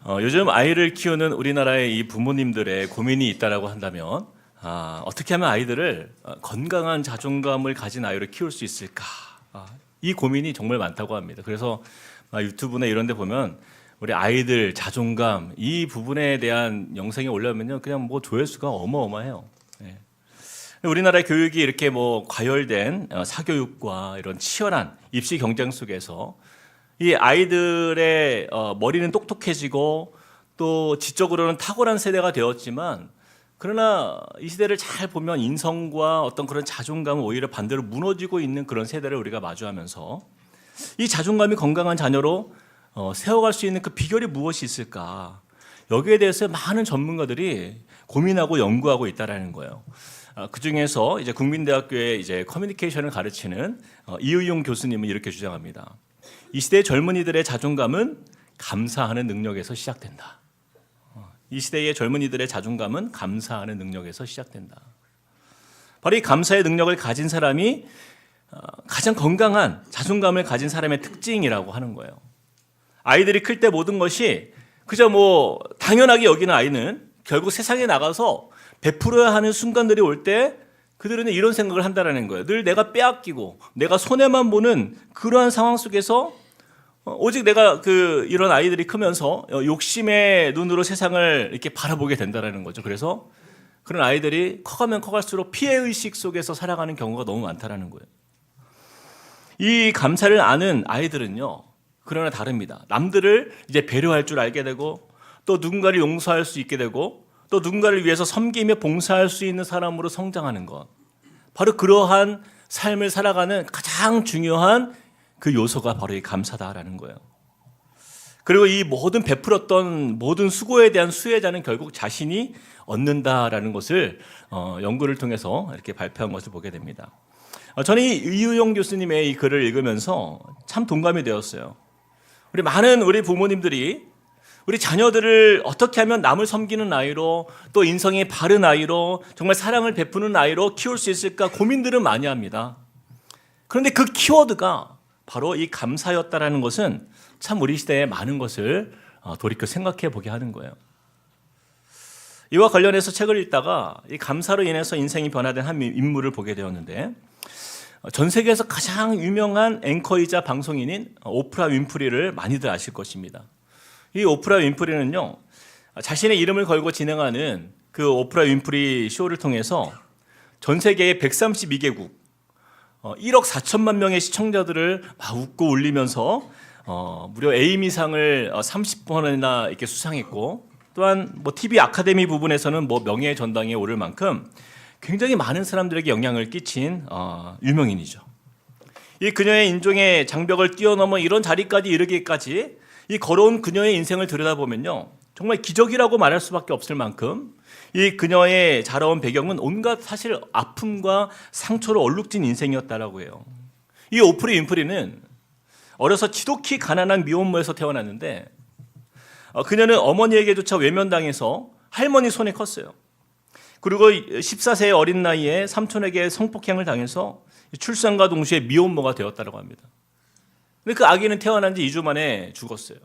요즘 아이를 키우는 우리나라의 이 부모님들의 고민이 있다라고 한다면 어떻게 하면 아이들을 건강한 자존감을 가진 아이로 키울 수 있을까? 이 고민이 정말 많다고 합니다. 그래서 유튜브나 이런 데 보면 우리 아이들 자존감 이 부분에 대한 영상이 올라오면요 그냥 뭐 조회수가 어마어마해요. 예. 우리나라의 교육이 이렇게 뭐 과열된 사교육과 이런 치열한 입시 경쟁 속에서 이 아이들의 머리는 똑똑해지고 또 지적으로는 탁월한 세대가 되었지만 그러나 이 시대를 잘 보면 인성과 어떤 그런 자존감은 오히려 반대로 무너지고 있는 그런 세대를 우리가 마주하면서 이 자존감이 건강한 자녀로 세워갈 수 있는 그 비결이 무엇이 있을까? 여기에 대해서 많은 전문가들이 고민하고 연구하고 있다라는 거예요. 그 중에서 이제 국민대학교의 이제 커뮤니케이션을 가르치는 이의용 교수님은 이렇게 주장합니다. 이 시대의 젊은이들의 자존감은 감사하는 능력에서 시작된다. 이 시대의 젊은이들의 자존감은 감사하는 능력에서 시작된다. 바로 이 감사의 능력을 가진 사람이 가장 건강한 자존감을 가진 사람의 특징이라고 하는 거예요. 아이들이 클 때 모든 것이 그저 뭐 당연하게 여기는 아이는 결국 세상에 나가서 베풀어야 하는 순간들이 올 때 그들은 이런 생각을 한다는 거예요. 늘 내가 빼앗기고 내가 손해만 보는 그러한 상황 속에서 오직 내가 이런 아이들이 크면서 욕심의 눈으로 세상을 이렇게 바라보게 된다는 거죠. 그래서 그런 아이들이 커가면 커갈수록 피해의식 속에서 살아가는 경우가 너무 많다는 거예요. 이 감사를 아는 아이들은요, 그러나 다릅니다. 남들을 이제 배려할 줄 알게 되고 또 누군가를 용서할 수 있게 되고 또 누군가를 위해서 섬기며 봉사할 수 있는 사람으로 성장하는 것. 바로 그러한 삶을 살아가는 가장 중요한 그 요소가 바로 이 감사다라는 거예요. 그리고 이 모든 베풀었던 모든 수고에 대한 수혜자는 결국 자신이 얻는다라는 것을 연구를 통해서 이렇게 발표한 것을 보게 됩니다. 저는 이 이의용 교수님의 이 글을 읽으면서 참 동감이 되었어요. 우리 부모님들이 우리 자녀들을 어떻게 하면 남을 섬기는 아이로 또 인성이 바른 아이로 정말 사랑을 베푸는 아이로 키울 수 있을까 고민들은 많이 합니다. 그런데 그 키워드가 바로 이 감사였다라는 것은 참 우리 시대에 많은 것을 돌이켜 생각해 보게 하는 거예요. 이와 관련해서 책을 읽다가 이 감사로 인해서 인생이 변화된 한 인물을 보게 되었는데 전 세계에서 가장 유명한 앵커이자 방송인인 오프라 윈프리를 많이들 아실 것입니다. 이 오프라 윈프리는요, 자신의 이름을 걸고 진행하는 그 오프라 윈프리 쇼를 통해서 전 세계의 132개국 1억 4천만 명의 시청자들을 막 웃고 울리면서 무려 에이미상을 30번이나 이렇게 수상했고 또한 뭐 TV 아카데미 부분에서는 뭐 명예의 전당에 오를 만큼 굉장히 많은 사람들에게 영향을 끼친 유명인이죠. 이 그녀의 인종의 장벽을 뛰어넘어 이런 자리까지 이르기까지 이 걸어온 그녀의 인생을 들여다보면요, 정말 기적이라고 말할 수밖에 없을 만큼 이 그녀의 자라온 배경은 온갖 사실 아픔과 상처로 얼룩진 인생이었다라고 해요. 이 오프라 윈프리는 어려서 지독히 가난한 미혼모에서 태어났는데 그녀는 어머니에게조차 외면당해서 할머니 손에 컸어요. 그리고 14세의 어린 나이에 삼촌에게 성폭행을 당해서 출산과 동시에 미혼모가 되었다고 합니다. 근데 그 아기는 태어난 지 2주 만에 죽었어요.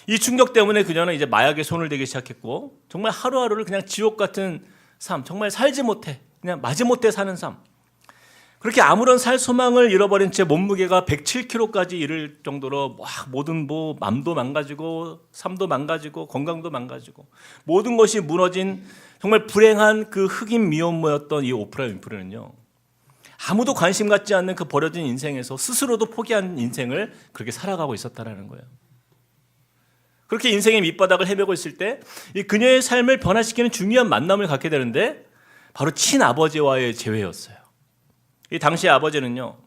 이 충격 때문에 그녀는 이제 마약에 손을 대기 시작했고 정말 하루하루를 그냥 지옥 같은 삶, 정말 살지 못해, 그냥 마지못해 사는 삶. 그렇게 아무런 살 소망을 잃어버린 채 몸무게가 107kg까지 이를 정도로 모든 맘도 망가지고 삶도 망가지고 건강도 망가지고 모든 것이 무너진 정말 불행한 그 흑인 미혼모였던 이 오프라 윈프리는요, 아무도 관심 갖지 않는 그 버려진 인생에서 스스로도 포기한 인생을 그렇게 살아가고 있었다는 거예요. 그렇게 인생의 밑바닥을 헤매고 있을 때 이 그녀의 삶을 변화시키는 중요한 만남을 갖게 되는데 바로 친아버지와의 재회였어요. 이 당시 아버지는요,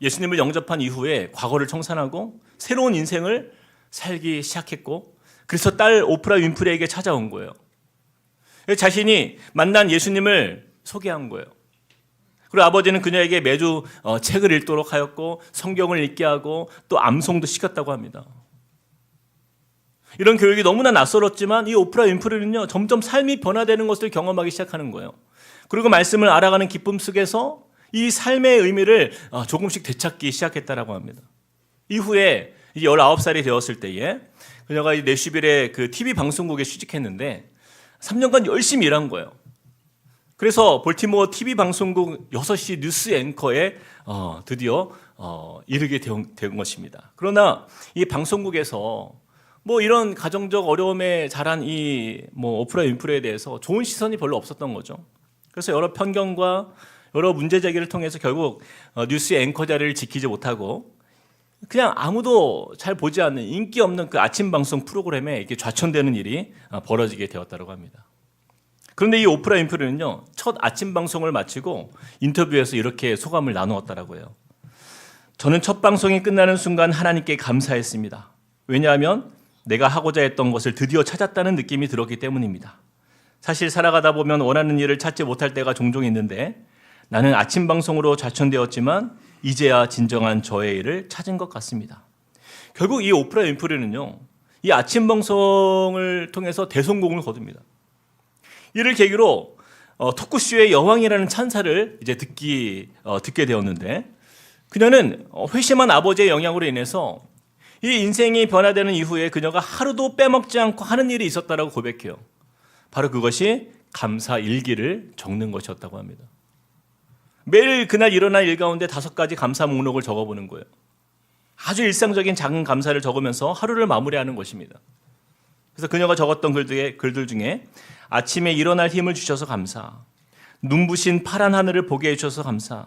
예수님을 영접한 이후에 과거를 청산하고 새로운 인생을 살기 시작했고 그래서 딸 오프라 윈프리에게 찾아온 거예요. 자신이 만난 예수님을 소개한 거예요. 그리고 아버지는 그녀에게 매주 책을 읽도록 하였고 성경을 읽게 하고 또 암송도 시켰다고 합니다. 이런 교육이 너무나 낯설었지만 이 오프라 윈프리는요, 점점 삶이 변화되는 것을 경험하기 시작하는 거예요. 그리고 말씀을 알아가는 기쁨 속에서 이 삶의 의미를 조금씩 되찾기 시작했다라고 합니다. 이후에 이제 19살이 되었을 때에 그녀가 내슈빌의 그 TV 방송국에 취직했는데 3년간 열심히 일한 거예요. 그래서 볼티모어 TV 방송국 6시 뉴스 앵커에 드디어 이르게 된 것입니다. 그러나 이 방송국에서 뭐 이런 가정적 어려움에 자란 이 뭐 오프라 윈프리에 대해서 좋은 시선이 별로 없었던 거죠. 그래서 여러 편견과 여러 문제 제기를 통해서 결국 뉴스 앵커 자리를 지키지 못하고 그냥 아무도 잘 보지 않는 인기 없는 그 아침 방송 프로그램에 이렇게 좌천되는 일이 벌어지게 되었다고 합니다. 그런데 이 오프라 윈프리는요, 첫 아침 방송을 마치고 인터뷰에서 이렇게 소감을 나누었다라고 해요. 저는 첫 방송이 끝나는 순간 하나님께 감사했습니다. 왜냐하면 내가 하고자 했던 것을 드디어 찾았다는 느낌이 들었기 때문입니다. 사실 살아가다 보면 원하는 일을 찾지 못할 때가 종종 있는데 나는 아침 방송으로 좌천되었지만 이제야 진정한 저의 일을 찾은 것 같습니다. 결국 이 오프라 윈프리는요, 이 아침 방송을 통해서 대성공을 거둡니다. 이를 계기로 토크쇼의 여왕이라는 찬사를 이제 듣게 되었는데, 그녀는 회심한 아버지의 영향으로 인해서 이 인생이 변화되는 이후에 그녀가 하루도 빼먹지 않고 하는 일이 있었다라고 고백해요. 바로 그것이 감사 일기를 적는 것이었다고 합니다. 매일 그날 일어난 일 가운데 5가지 감사 목록을 적어보는 거예요. 아주 일상적인 작은 감사를 적으면서 하루를 마무리하는 것입니다. 그래서 그녀가 적었던 글들 중에 아침에 일어날 힘을 주셔서 감사, 눈부신 파란 하늘을 보게 해주셔서 감사,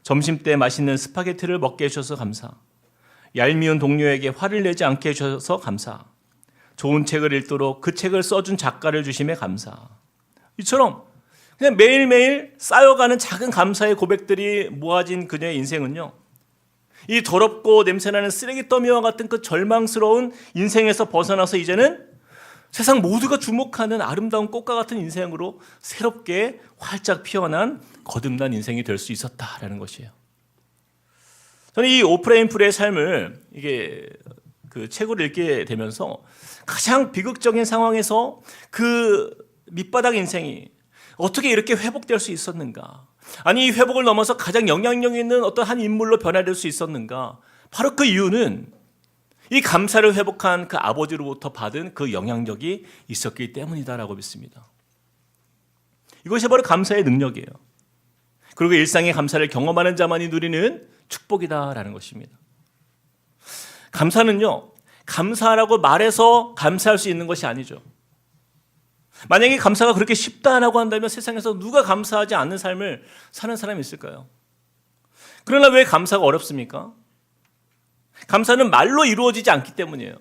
점심때 맛있는 스파게티를 먹게 해주셔서 감사, 얄미운 동료에게 화를 내지 않게 해주셔서 감사, 좋은 책을 읽도록 그 책을 써준 작가를 주심에 감사. 이처럼 그냥 매일매일 쌓여가는 작은 감사의 고백들이 모아진 그녀의 인생은요, 이 더럽고 냄새나는 쓰레기 더미와 같은 그 절망스러운 인생에서 벗어나서 이제는 세상 모두가 주목하는 아름다운 꽃과 같은 인생으로 새롭게 활짝 피어난 거듭난 인생이 될 수 있었다라는 것이에요. 저는 이 오프라 윈프리의 삶을 이게 그 책을 읽게 되면서 가장 비극적인 상황에서 그 밑바닥 인생이 어떻게 이렇게 회복될 수 있었는가? 아니, 이 회복을 넘어서 가장 영향력 있는 어떤 한 인물로 변화될 수 있었는가? 바로 그 이유는 이 감사를 회복한 그 아버지로부터 받은 그 영향력이 있었기 때문이다라고 믿습니다. 이것이 바로 감사의 능력이에요. 그리고 일상의 감사를 경험하는 자만이 누리는 축복이다라는 것입니다. 감사는요, 감사라고 말해서 감사할 수 있는 것이 아니죠. 만약에 감사가 그렇게 쉽다라고 한다면 세상에서 누가 감사하지 않는 삶을 사는 사람이 있을까요? 그러나 왜 감사가 어렵습니까? 감사는 말로 이루어지지 않기 때문이에요.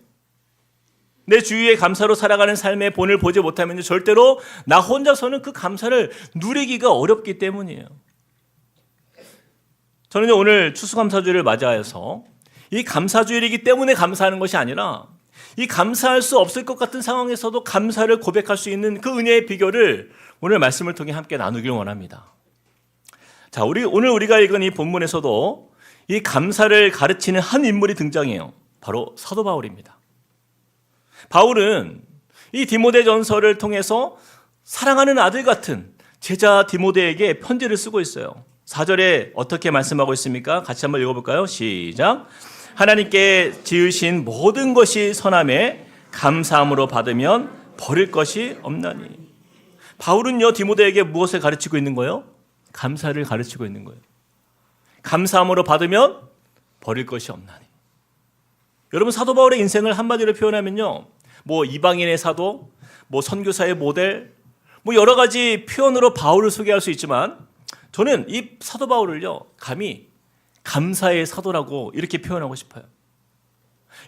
내 주위에 감사로 살아가는 삶의 본을 보지 못하면 절대로 나 혼자서는 그 감사를 누리기가 어렵기 때문이에요. 저는 오늘 추수감사주일을 맞이하여서 이 감사주일이기 때문에 감사하는 것이 아니라 이 감사할 수 없을 것 같은 상황에서도 감사를 고백할 수 있는 그 은혜의 비결을 오늘 말씀을 통해 함께 나누길 원합니다. 자, 오늘 우리가 읽은 이 본문에서도 이 감사를 가르치는 한 인물이 등장해요. 바로 사도 바울입니다. 바울은 이 디모데전서를 통해서 사랑하는 아들 같은 제자 디모데에게 편지를 쓰고 있어요. 4절에 어떻게 말씀하고 있습니까? 같이 한번 읽어볼까요? 시작. 하나님께 지으신 모든 것이 선함에 감사함으로 받으면 버릴 것이 없나니. 바울은요, 디모데에게 무엇을 가르치고 있는 거예요? 감사를 가르치고 있는 거예요. 감사함으로 받으면 버릴 것이 없나니. 여러분, 사도 바울의 인생을 한마디로 표현하면요, 뭐 이방인의 사도, 뭐 선교사의 모델, 뭐 여러 가지 표현으로 바울을 소개할 수 있지만 저는 이 사도 바울을요, 감히 감사의 사도라고 이렇게 표현하고 싶어요.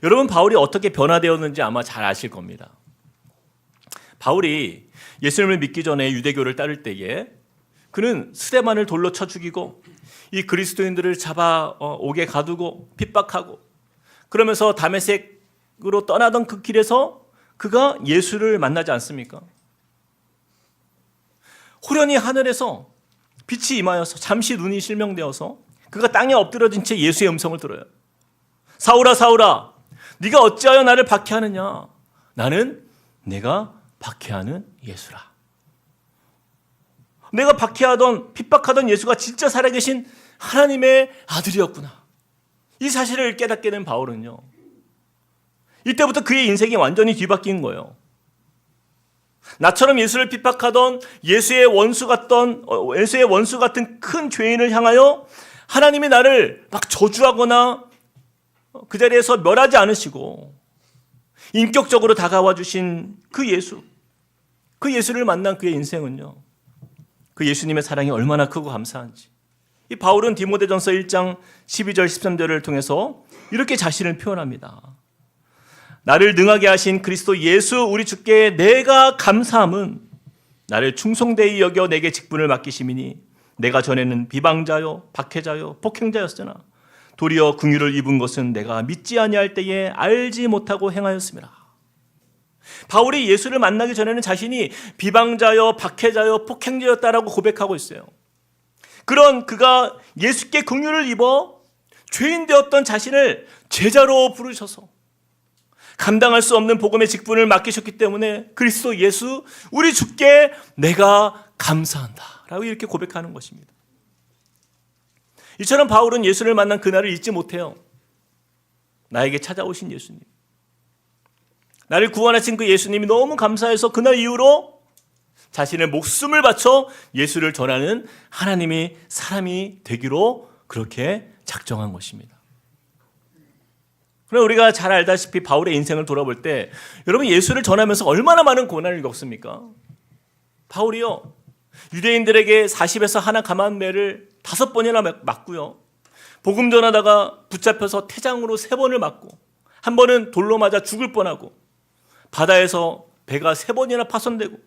여러분, 바울이 어떻게 변화되었는지 아마 잘 아실 겁니다. 바울이 예수님을 믿기 전에 유대교를 따를 때에 그는 스데반을 돌로 쳐 죽이고 이 그리스도인들을 잡아 옥에 가두고 핍박하고 그러면서 다메섹으로 떠나던 그 길에서 그가 예수를 만나지 않습니까? 호련히 하늘에서 빛이 임하여서 잠시 눈이 실명되어서 그가 땅에 엎드려진 채 예수의 음성을 들어요. 사울아, 사울아, 네가 어찌하여 나를 박해하느냐? 나는 내가 박해하는 예수라. 내가 박해하던 핍박하던 예수가 진짜 살아계신 하나님의 아들이었구나. 이 사실을 깨닫게 된 바울은요, 이때부터 그의 인생이 완전히 뒤바뀐 거예요. 나처럼 예수를 핍박하던 예수의 원수 같은 큰 죄인을 향하여 하나님이 나를 막 저주하거나 그 자리에서 멸하지 않으시고 인격적으로 다가와 주신 그 예수를 만난 그의 인생은요, 그 예수님의 사랑이 얼마나 크고 감사한지. 이 바울은 디모데전서 1장 12절 13절을 통해서 이렇게 자신을 표현합니다. 나를 능하게 하신 그리스도 예수 우리 주께 내가 감사함은 나를 충성되이 여겨 내게 직분을 맡기심이니 내가 전에는 비방자요 박해자요 폭행자였으나 도리어 긍휼을 입은 것은 내가 믿지 아니할 때에 알지 못하고 행하였음이라. 바울이 예수를 만나기 전에는 자신이 비방자요 박해자요 폭행자였다라고 고백하고 있어요. 그런 그가 예수께 긍휼을 입어 죄인 되었던 자신을 제자로 부르셔서 감당할 수 없는 복음의 직분을 맡기셨기 때문에 그리스도 예수 우리 주께 내가 감사한다 라고 이렇게 고백하는 것입니다. 이처럼 바울은 예수를 만난 그날을 잊지 못해요. 나에게 찾아오신 예수님, 나를 구원하신 그 예수님이 너무 감사해서 그날 이후로 자신의 목숨을 바쳐 예수를 전하는 하나님이 사람이 되기로 그렇게 작정한 것입니다. 그럼 우리가 잘 알다시피 바울의 인생을 돌아볼 때 여러분 예수를 전하면서 얼마나 많은 고난을 겪습니까? 바울이요, 유대인들에게 40에서 하나 감한 매를 5번이나 맞고요, 복음 전하다가 붙잡혀서 태장으로 3번을 맞고 한 번은 돌로 맞아 죽을 뻔하고 바다에서 배가 3번이나 파손되고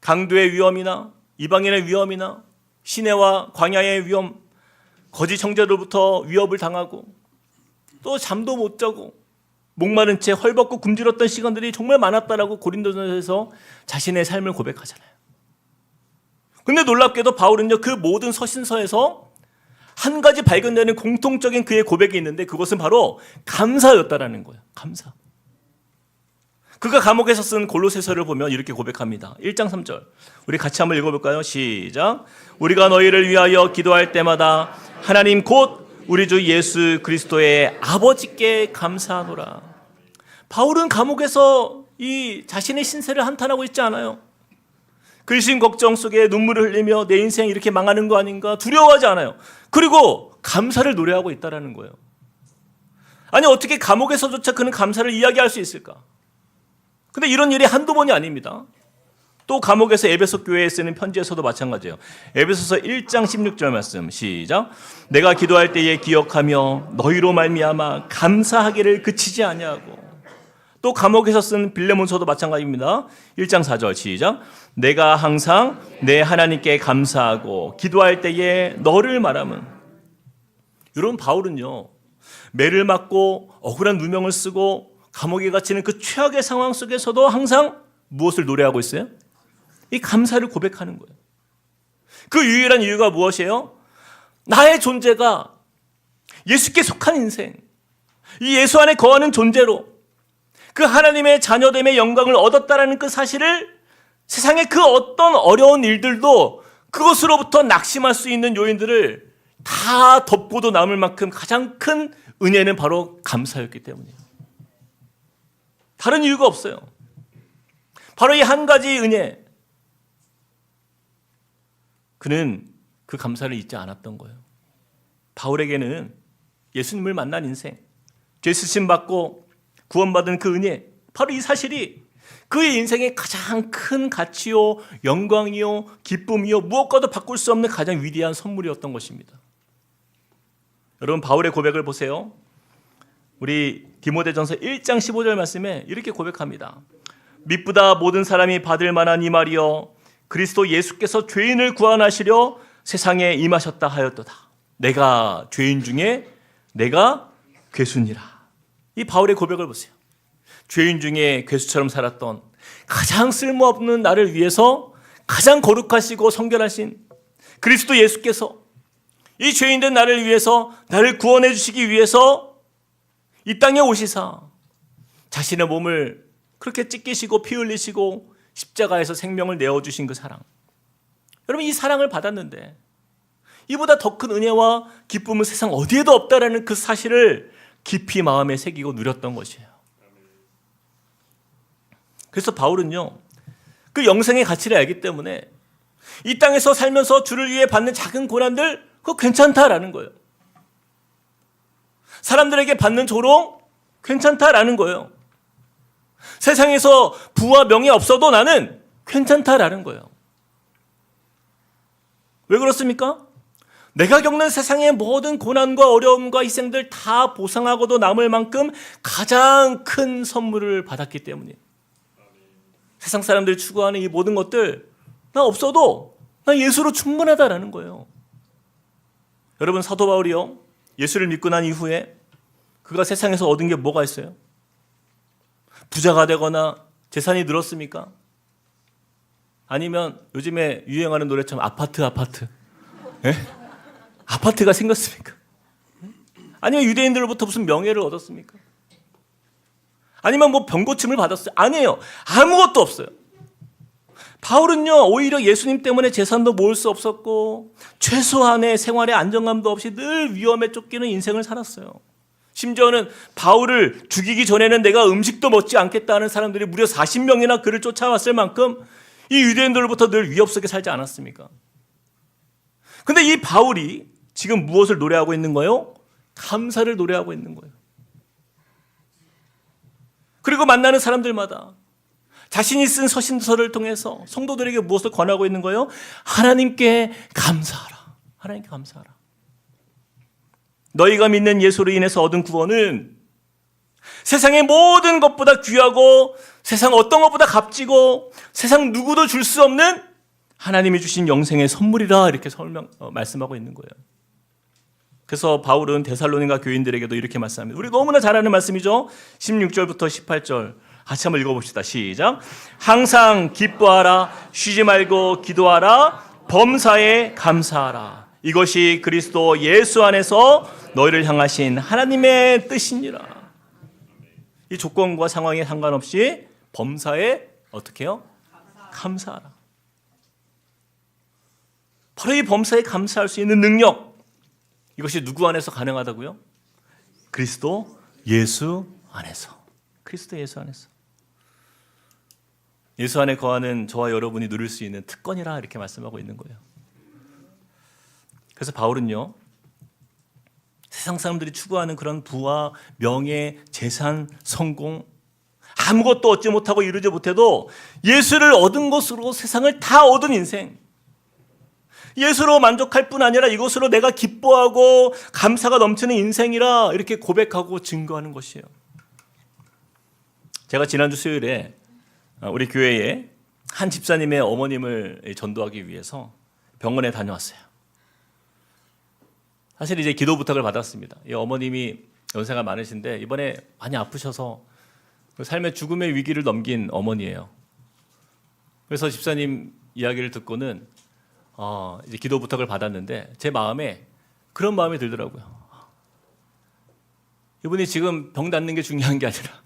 강도의 위험이나 이방인의 위험이나 시내와 광야의 위험, 거짓 형제로부터 위협을 당하고 또 잠도 못 자고 목마른 채 헐벗고 굶주렸던 시간들이 정말 많았다라고 고린도전서에서 자신의 삶을 고백하잖아요. 근데 놀랍게도 바울은요, 그 모든 서신서에서 한 가지 발견되는 공통적인 그의 고백이 있는데 그것은 바로 감사였다라는 거예요. 감사. 그가 감옥에서 쓴 골로새서를 보면 이렇게 고백합니다. 1장 3절. 우리 같이 한번 읽어볼까요? 시작. 우리가 너희를 위하여 기도할 때마다 하나님 곧 우리 주 예수 그리스도의 아버지께 감사하노라. 바울은 감옥에서 이 자신의 신세를 한탄하고 있지 않아요. 근심 걱정 속에 눈물을 흘리며 내 인생이 이렇게 망하는 거 아닌가 두려워하지 않아요. 그리고 감사를 노래하고 있다는 거예요. 아니 어떻게 감옥에서조차 그는 감사를 이야기할 수 있을까? 근데 이런 일이 한두 번이 아닙니다. 또 감옥에서 에베소 교회에 쓰는 편지에서도 마찬가지예요. 에베소서 1장 16절 말씀 시작. 내가 기도할 때에 기억하며 너희로 말미암아 감사하기를 그치지 아니하고. 또 감옥에서 쓴 빌레몬서도 마찬가지입니다. 1장 4절 시작. 내가 항상 내 하나님께 감사하고 기도할 때에 너를 말함은. 여러분 바울은요, 매를 맞고 억울한 누명을 쓰고 감옥에 갇히는 그 최악의 상황 속에서도 항상 무엇을 노래하고 있어요? 이 감사를 고백하는 거예요. 그 유일한 이유가 무엇이에요? 나의 존재가 예수께 속한 인생, 이 예수 안에 거하는 존재로 그 하나님의 자녀됨의 영광을 얻었다라는 그 사실을 세상의 그 어떤 어려운 일들도 그것으로부터 낙심할 수 있는 요인들을 다 덮고도 남을 만큼 가장 큰 은혜는 바로 감사였기 때문이에요. 다른 이유가 없어요. 바로 이 한 가지 은혜. 그는 그 감사를 잊지 않았던 거예요. 바울에게는 예수님을 만난 인생, 죄 쓰심 받고 구원받은 그 은혜, 바로 이 사실이 그의 인생의 가장 큰 가치요, 영광이요, 기쁨이요, 무엇과도 바꿀 수 없는 가장 위대한 선물이었던 것입니다. 여러분 바울의 고백을 보세요. 우리 디모데전서 1장 15절 말씀에 이렇게 고백합니다. 미쁘다 모든 사람이 받을 만한 이 말이여 그리스도 예수께서 죄인을 구원하시려 세상에 임하셨다 하였도다. 내가 죄인 중에 내가 괴수니라. 이 바울의 고백을 보세요. 죄인 중에 괴수처럼 살았던 가장 쓸모없는 나를 위해서 가장 거룩하시고 성결하신 그리스도 예수께서 이 죄인된 나를 위해서 나를 구원해 주시기 위해서 이 땅에 오시사 자신의 몸을 그렇게 찢기시고 피 흘리시고 십자가에서 생명을 내어주신 그 사랑. 여러분 이 사랑을 받았는데 이보다 더 큰 은혜와 기쁨은 세상 어디에도 없다라는 그 사실을 깊이 마음에 새기고 누렸던 것이에요. 그래서 바울은요, 그 영생의 가치를 알기 때문에 이 땅에서 살면서 주를 위해 받는 작은 고난들, 그거 괜찮다라는 거예요. 사람들에게 받는 조롱, 괜찮다라는 거예요. 세상에서 부와 명예 없어도 나는 괜찮다라는 거예요. 왜 그렇습니까? 내가 겪는 세상의 모든 고난과 어려움과 희생들 다 보상하고도 남을 만큼 가장 큰 선물을 받았기 때문이에요. 세상 사람들이 추구하는 이 모든 것들, 나 없어도 나 예수로 충분하다라는 거예요. 여러분, 사도 바울이요, 예수를 믿고 난 이후에 그가 세상에서 얻은 게 뭐가 있어요? 부자가 되거나 재산이 늘었습니까? 아니면 요즘에 유행하는 노래처럼 아파트. 예? 아파트가 생겼습니까? 아니면 유대인들로부터 무슨 명예를 얻었습니까? 아니면 뭐 병고침을 받았어요? 아니에요. 아무것도 없어요. 바울은요, 오히려 예수님 때문에 재산도 모을 수 없었고 최소한의 생활의 안정감도 없이 늘 위험에 쫓기는 인생을 살았어요. 심지어는 바울을 죽이기 전에는 내가 음식도 먹지 않겠다는 사람들이 무려 40명이나 그를 쫓아왔을 만큼 이 유대인들로부터 늘 위협 속에 살지 않았습니까? 근데 이 바울이 지금 무엇을 노래하고 있는 거예요? 감사를 노래하고 있는 거예요. 그리고 만나는 사람들마다 자신이 쓴 서신서를 통해서 성도들에게 무엇을 권하고 있는 거예요? 하나님께 감사하라. 하나님께 감사하라. 너희가 믿는 예수로 인해서 얻은 구원은 세상의 모든 것보다 귀하고 세상 어떤 것보다 값지고 세상 누구도 줄 수 없는 하나님이 주신 영생의 선물이라 이렇게 말씀하고 있는 거예요. 그래서 바울은 데살로니가 교인들에게도 이렇게 말씀합니다. 우리 너무나 잘 아는 말씀이죠. 16절부터 18절 같이 한번 읽어봅시다. 시작. 항상 기뻐하라. 쉬지 말고 기도하라. 범사에 감사하라. 이것이 그리스도 예수 안에서 너희를 향하신 하나님의 뜻이니라. 이 조건과 상황에 상관없이 범사에 어떻게 해요? 감사하라. 바로 이 범사에 감사할 수 있는 능력, 이것이 누구 안에서 가능하다고요? 그리스도 예수 안에서. 그리스도 예수 안에서. 예수 안에 거하는 저와 여러분이 누릴 수 있는 특권이라 이렇게 말씀하고 있는 거예요. 그래서 바울은요, 세상 사람들이 추구하는 그런 부와 명예, 재산, 성공, 아무것도 얻지 못하고 이루지 못해도 예수를 얻은 것으로 세상을 다 얻은 인생, 예수로 만족할 뿐 아니라 이것으로 내가 기뻐하고 감사가 넘치는 인생이라 이렇게 고백하고 증거하는 것이에요. 제가 지난주 수요일에 우리 교회에 한 집사님의 어머님을 전도하기 위해서 병원에 다녀왔어요. 사실 이제 기도 부탁을 받았습니다. 이 어머님이 연세가 많으신데 이번에 많이 아프셔서 삶의 죽음의 위기를 넘긴 어머니예요. 그래서 집사님 이야기를 듣고는 이제 기도 부탁을 받았는데 제 마음에 그런 마음이 들더라고요. 이분이 지금 병 낫는 게 중요한 게 아니라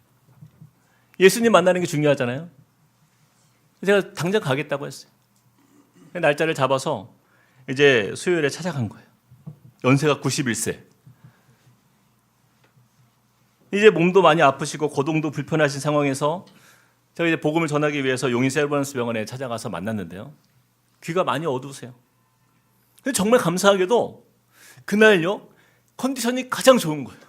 예수님 만나는 게 중요하잖아요. 제가 당장 가겠다고 했어요. 날짜를 잡아서 이제 수요일에 찾아간 거예요. 연세가 91세. 이제 몸도 많이 아프시고 거동도 불편하신 상황에서 제가 이제 복음을 전하기 위해서 용인 세브란스 병원에 찾아가서 만났는데요. 귀가 많이 어두우세요. 근데 정말 감사하게도 그날요, 컨디션이 가장 좋은 거예요.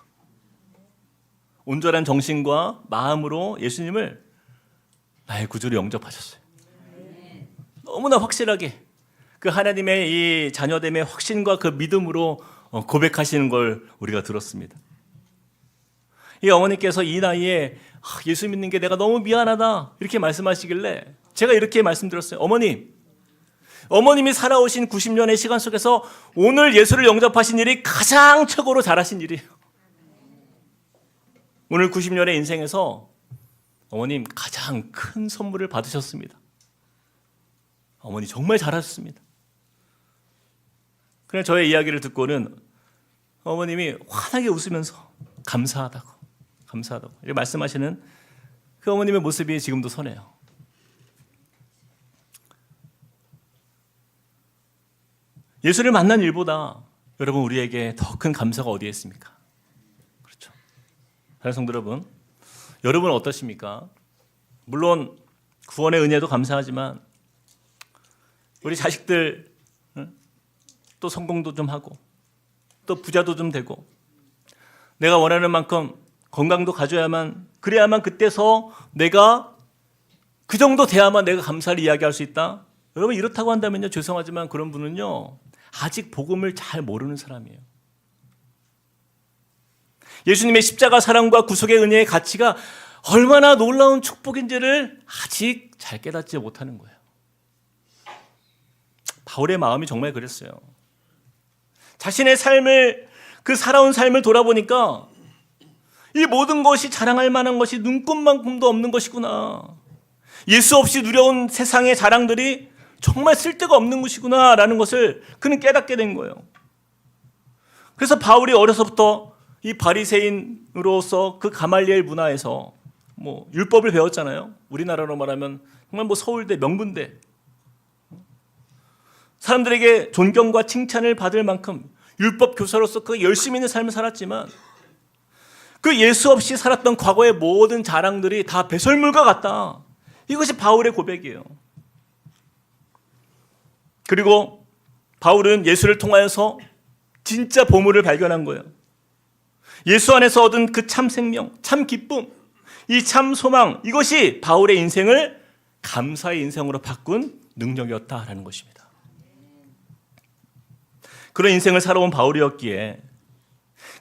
온전한 정신과 마음으로 예수님을 나의 구주로 영접하셨어요. 너무나 확실하게 그 하나님의 이 자녀됨의 확신과 그 믿음으로 고백하시는 걸 우리가 들었습니다. 이 어머니께서 이 나이에 예수 믿는 게 내가 너무 미안하다 이렇게 말씀하시길래 제가 이렇게 말씀드렸어요. 어머님이 살아오신 90년의 시간 속에서 오늘 예수를 영접하신 일이 가장 최고로 잘하신 일이에요. 오늘 90년의 인생에서 어머님 가장 큰 선물을 받으셨습니다. 어머니 정말 잘하셨습니다. 그냥 저의 이야기를 듣고는 어머님이 환하게 웃으면서 감사하다고 이렇게 말씀하시는 그 어머님의 모습이 지금도 선해요. 예수를 만난 일보다 여러분 우리에게 더 큰 감사가 어디에 있습니까? 그렇죠. 사랑하는 성도 여러분, 여러분은 어떠십니까? 물론 구원의 은혜도 감사하지만 우리 자식들 또 성공도 좀 하고 또 부자도 좀 되고 내가 원하는 만큼 건강도 가져야만, 그래야만 그때서 내가 그 정도 돼야만 내가 감사를 이야기할 수 있다. 여러분, 이렇다고 한다면요, 죄송하지만 그런 분은요 아직 복음을 잘 모르는 사람이에요. 예수님의 십자가 사랑과 구속의 은혜의 가치가 얼마나 놀라운 축복인지를 아직 잘 깨닫지 못하는 거예요. 바울의 마음이 정말 그랬어요. 자신의 삶을, 그 살아온 삶을 돌아보니까 이 모든 것이 자랑할 만한 것이 눈꼽만큼도 없는 것이구나. 예수 없이 누려온 세상의 자랑들이 정말 쓸데가 없는 것이구나 라는 것을 그는 깨닫게 된 거예요. 그래서 바울이 어려서부터 이 바리새인으로서 그 가말리엘 문화에서 율법을 배웠잖아요. 우리나라로 말하면 정말 서울대, 명문대. 사람들에게 존경과 칭찬을 받을 만큼 율법 교사로서 그 열심히 있는 삶을 살았지만 그 예수 없이 살았던 과거의 모든 자랑들이 다 배설물과 같다. 이것이 바울의 고백이에요. 그리고 바울은 예수를 통하여서 진짜 보물을 발견한 거예요. 예수 안에서 얻은 그 참 생명, 참 기쁨, 이 참 소망, 이것이 바울의 인생을 감사의 인생으로 바꾼 능력이었다라는 것입니다. 그런 인생을 살아온 바울이었기에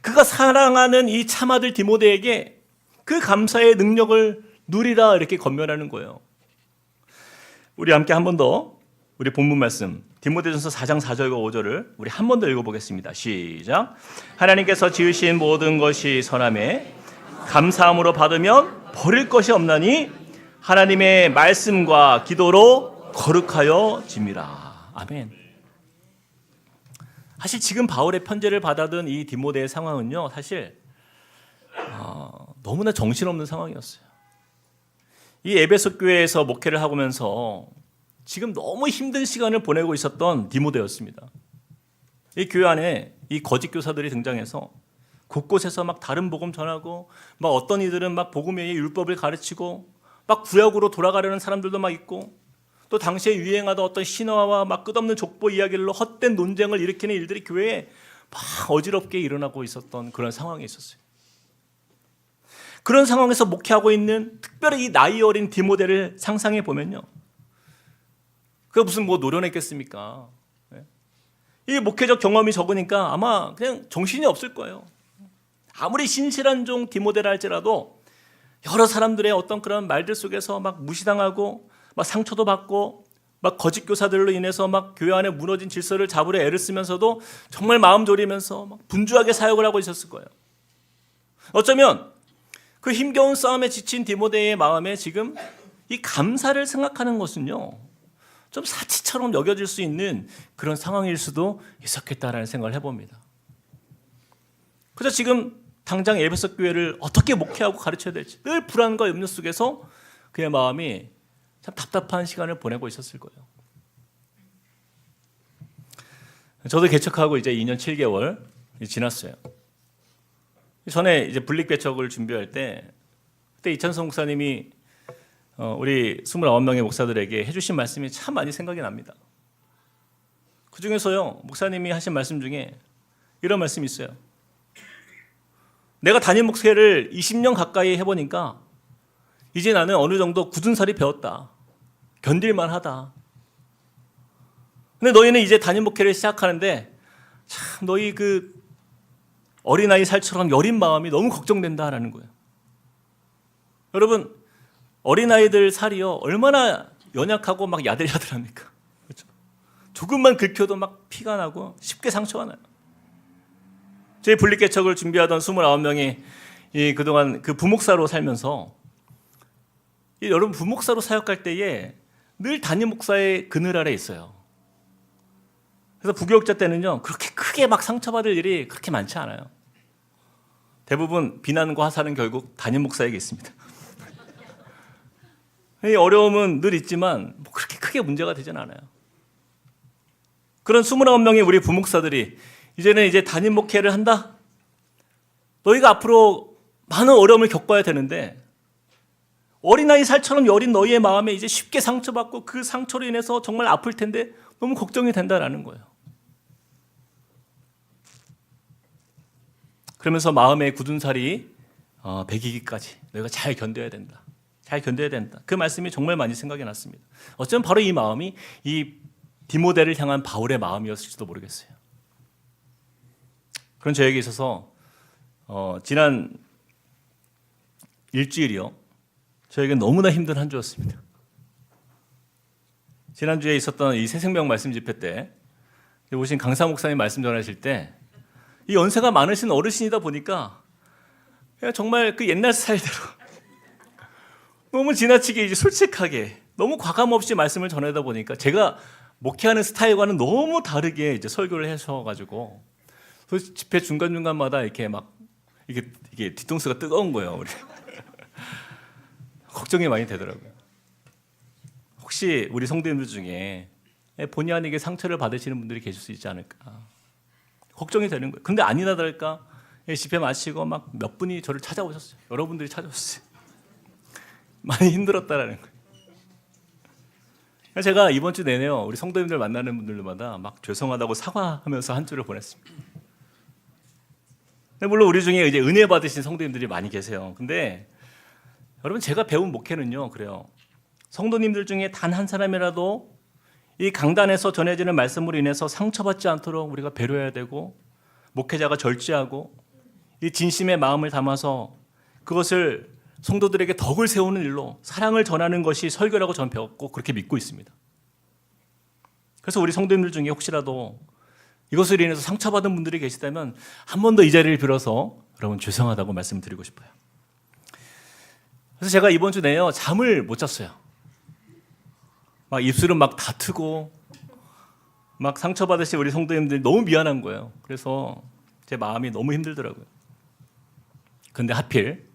그가 사랑하는 이 참아들 디모데에게 그 감사의 능력을 누리라 이렇게 권면하는 거예요. 우리 함께 한 번 더 우리 본문 말씀 디모데전서 4장 4절과 5절을 우리 한 번 더 읽어보겠습니다. 시작. 하나님께서 지으신 모든 것이 선함에 감사함으로 받으면 버릴 것이 없나니 하나님의 말씀과 기도로 거룩하여 짐이라. 아멘. 사실 지금 바울의 편지를 받아든 이 디모데의 상황은요, 사실 너무나 정신없는 상황이었어요. 이 에베소 교회에서 목회를 하면서 지금 너무 힘든 시간을 보내고 있었던 디모데였습니다. 이 교회 안에 이 거짓 교사들이 등장해서 곳곳에서 막 다른 복음 전하고, 막 어떤 이들은 막 복음 외에 율법을 가르치고, 막 구약으로 돌아가려는 사람들도 막 있고, 또 당시에 유행하던 어떤 신화와 막 끝없는 족보 이야기로 헛된 논쟁을 일으키는 일들이 교회에 막 어지럽게 일어나고 있었던 그런 상황이 있었어요. 그런 상황에서 목회하고 있는 특별히 이 나이 어린 디모데를 상상해 보면요, 그가 무슨 노련했겠습니까? 이 목회적 경험이 적으니까 아마 그냥 정신이 없을 거예요. 아무리 신실한 종 디모데라 할지라도 여러 사람들의 어떤 그런 말들 속에서 막 무시당하고 막 상처도 받고 막 거짓 교사들로 인해서 막 교회 안에 무너진 질서를 잡으려 애를 쓰면서도 정말 마음 졸이면서 막 분주하게 사역을 하고 있었을 거예요. 어쩌면 그 힘겨운 싸움에 지친 디모데의 마음에 지금 이 감사를 생각하는 것은요, 좀 사치처럼 여겨질 수 있는 그런 상황일 수도 있었겠다라는 생각을 해봅니다. 그래서 지금 당장 에베소 교회를 어떻게 목회하고 가르쳐야 될지 늘 불안과 염려 속에서 그의 마음이 참 답답한 시간을 보내고 있었을 거예요. 저도 개척하고 이제 2년 7개월 지났어요. 전에 이제 분릭 개척을 준비할 때, 그때 이찬성 목사님이 우리 29명의 목사들에게 해주신 말씀이 참 많이 생각이 납니다. 그 중에서요, 목사님이 하신 말씀 중에 이런 말씀이 있어요. 내가 담임 목회를 20년 가까이 해보니까 이제 나는 어느 정도 굳은 살이 배웠다. 견딜만 하다. 근데 너희는 이제 담임 목회를 시작하는데 참 너희 그 어린아이 살처럼 여린 마음이 너무 걱정된다라는 거예요. 여러분, 어린아이들 살이요, 얼마나 연약하고 막 야들야들합니까? 그렇죠? 조금만 긁혀도 막 피가 나고 쉽게 상처가 나요. 저희 분립개척을 준비하던 29명이 그동안 그 부목사로 살면서, 여러분, 부목사로 사역할 때에 늘 담임 목사의 그늘 아래 있어요. 그래서 부교육자 때는요, 그렇게 크게 막 상처받을 일이 그렇게 많지 않아요. 대부분 비난과 화살은 결국 담임 목사에게 있습니다. 이 어려움은 늘 있지만 그렇게 크게 문제가 되지는 않아요. 그런 29명의 우리 부목사들이 이제 담임 목회를 한다. 너희가 앞으로 많은 어려움을 겪어야 되는데 어린아이 살처럼 여린 너희의 마음에 이제 쉽게 상처받고 그 상처로 인해서 정말 아플 텐데 너무 걱정이 된다라는 거예요. 그러면서 마음의 굳은 살이 배기기까지 너희가 잘 견뎌야 된다. 잘 견뎌야 된다. 그 말씀이 정말 많이 생각이 났습니다. 어쩌면 바로 이 마음이 이 디모데를 향한 바울의 마음이었을지도 모르겠어요. 그런 저에게 있어서 지난 일주일이요, 저에게 너무나 힘든 한 주였습니다. 지난주에 있었던 이 새생명 말씀 집회 때 오신 강사 목사님 말씀 전하실 때 이 연세가 많으신 어르신이다 보니까 그냥 정말 그 옛날 스타일대로 너무 지나치게 이제 솔직하게 너무 과감 없이 말씀을 전하다 보니까 제가 목회하는 스타일과는 너무 다르게 이제 설교를 하셔가지고 집회 중간중간마다 이렇게 막 이게 뒤통수가 뜨거운 거예요. 우리. 걱정이 많이 되더라고요. 혹시 우리 성도님들 중에 본의 아니게 상처를 받으시는 분들이 계실 수 있지 않을까 걱정이 되는 거예요. 근데 아니나 다를까 집회 마치고 막 몇 분이 저를 찾아오셨어요. 여러분들이 찾아오셨어요. 많이 힘들었다라는 거예요. 제가 이번 주 내내요, 우리 성도님들 만나는 분들마다 막 죄송하다고 사과하면서 한 주를 보냈습니다. 물론 우리 중에 이제 은혜 받으신 성도님들이 많이 계세요. 근데 여러분, 제가 배운 목회는요, 그래요. 성도님들 중에 단 한 사람이라도 이 강단에서 전해지는 말씀으로 인해서 상처받지 않도록 우리가 배려해야 되고, 목회자가 절제하고 이 진심의 마음을 담아서 그것을 성도들에게 덕을 세우는 일로 사랑을 전하는 것이 설교라고 저는 배웠고 그렇게 믿고 있습니다. 그래서 우리 성도님들 중에 혹시라도 이것으로 인해서 상처받은 분들이 계시다면 한 번 더 이 자리를 빌어서 여러분 죄송하다고 말씀드리고 싶어요. 그래서 제가 이번 주 내요, 잠을 못 잤어요. 막 입술은 막 다투고 막 상처받으신 우리 성도님들이 너무 미안한 거예요. 그래서 제 마음이 너무 힘들더라고요. 근데 하필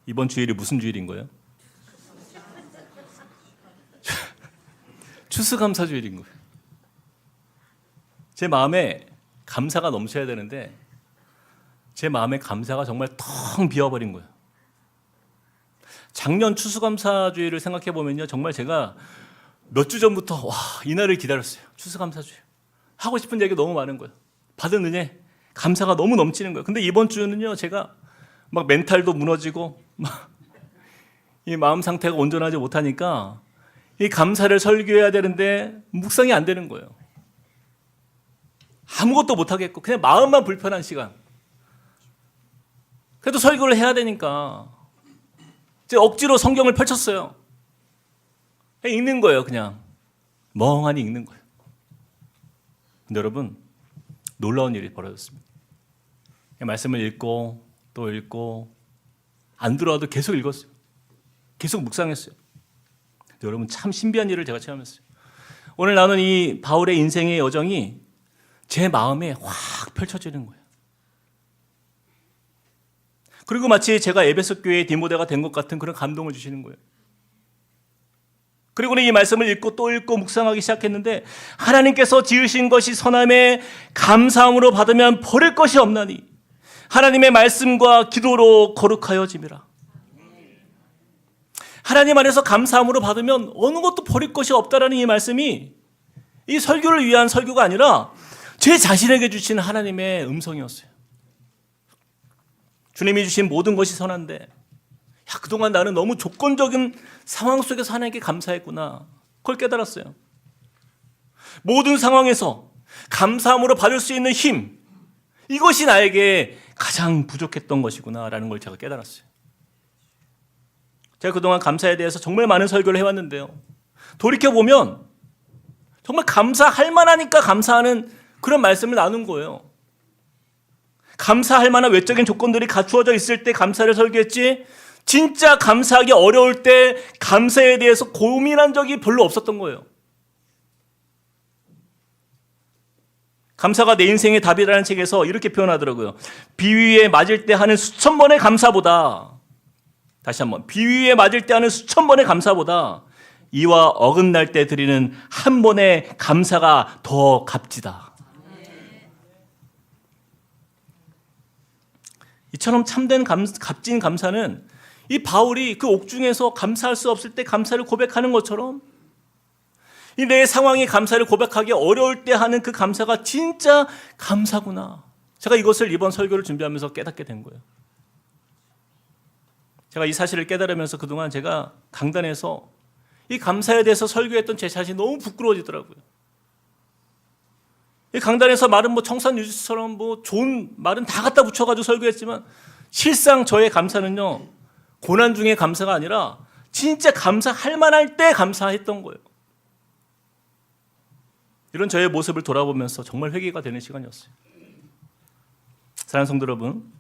이번 주일이 무슨 주일인 거예요? 추수감사주일인 거예요. 제 마음에 감사가 넘쳐야 되는데 제 마음의 감사가 정말 텅 비어버린 거예요. 작년 추수감사주일을 생각해 보면요, 정말 제가 몇 주 전부터 이날을 기다렸어요. 추수감사주일 하고 싶은 얘기가 너무 많은 거예요. 받은 은혜, 감사가 너무 넘치는 거예요. 근데 이번 주는요, 제가 막 멘탈도 무너지고 막 이 마음 상태가 온전하지 못하니까 이 감사를 설교해야 되는데 묵상이 안 되는 거예요. 아무것도 못 하겠고 그냥 마음만 불편한 시간. 그래도 설교를 해야 되니까 제가 억지로 성경을 펼쳤어요. 그냥 읽는 거예요. 그냥 멍하니 읽는 거예요. 근데 여러분, 놀라운 일이 벌어졌습니다. 말씀을 읽고 또 읽고 안 들어와도 계속 읽었어요. 계속 묵상했어요. 여러분, 참 신비한 일을 제가 체험했어요. 오늘 나눈 이 바울의 인생의 여정이 제 마음에 확 펼쳐지는 거예요. 그리고 마치 제가 에베소 교회의 디모데가 된 것 같은 그런 감동을 주시는 거예요. 그리고는 이 말씀을 읽고 또 읽고 묵상하기 시작했는데, 하나님께서 지으신 것이 선함에 감사함으로 받으면 버릴 것이 없나니 하나님의 말씀과 기도로 거룩하여짐이라. 하나님 안에서 감사함으로 받으면 어느 것도 버릴 것이 없다라는 이 말씀이 이 설교를 위한 설교가 아니라 제 자신에게 주신 하나님의 음성이었어요. 주님이 주신 모든 것이 선한데 그동안 나는 너무 조건적인 상황 속에서 하나님께 감사했구나. 그걸 깨달았어요. 모든 상황에서 감사함으로 받을 수 있는 힘, 이것이 나에게 가장 부족했던 것이구나라는 걸 제가 깨달았어요. 제가 그동안 감사에 대해서 정말 많은 설교를 해왔는데요, 돌이켜보면 정말 감사할 만하니까 감사하는 그런 말씀을 나눈 거예요. 감사할 만한 외적인 조건들이 갖추어져 있을 때 감사를 설교했지, 진짜 감사하기 어려울 때 감사에 대해서 고민한 적이 별로 없었던 거예요. 감사가 내 인생의 답이라는 책에서 이렇게 표현하더라고요. 비위에 맞을 때 하는 수천 번의 감사보다, 다시 한번, 비위에 맞을 때 하는 수천 번의 감사보다 이와 어긋날 때 드리는 한 번의 감사가 더 값지다. 이처럼 참된 값진 감사는 이 바울이 그 옥중에서 감사할 수 없을 때 감사를 고백하는 것처럼 이 내 상황이 감사를 고백하기 어려울 때 하는 그 감사가 진짜 감사구나. 제가 이것을 이번 설교를 준비하면서 깨닫게 된 거예요. 제가 이 사실을 깨달으면서 그동안 제가 강단에서 이 감사에 대해서 설교했던 제 자신이 너무 부끄러워지더라고요. 이 강단에서 말은 청산유지처럼 좋은 말은 다 갖다 붙여가지고 설교했지만 실상 저의 감사는요, 고난 중에 감사가 아니라 진짜 감사할 만할 때 감사했던 거예요. 이런 저의 모습을 돌아보면서 정말 회개가 되는 시간이었어요. 사랑하는 성도 여러분,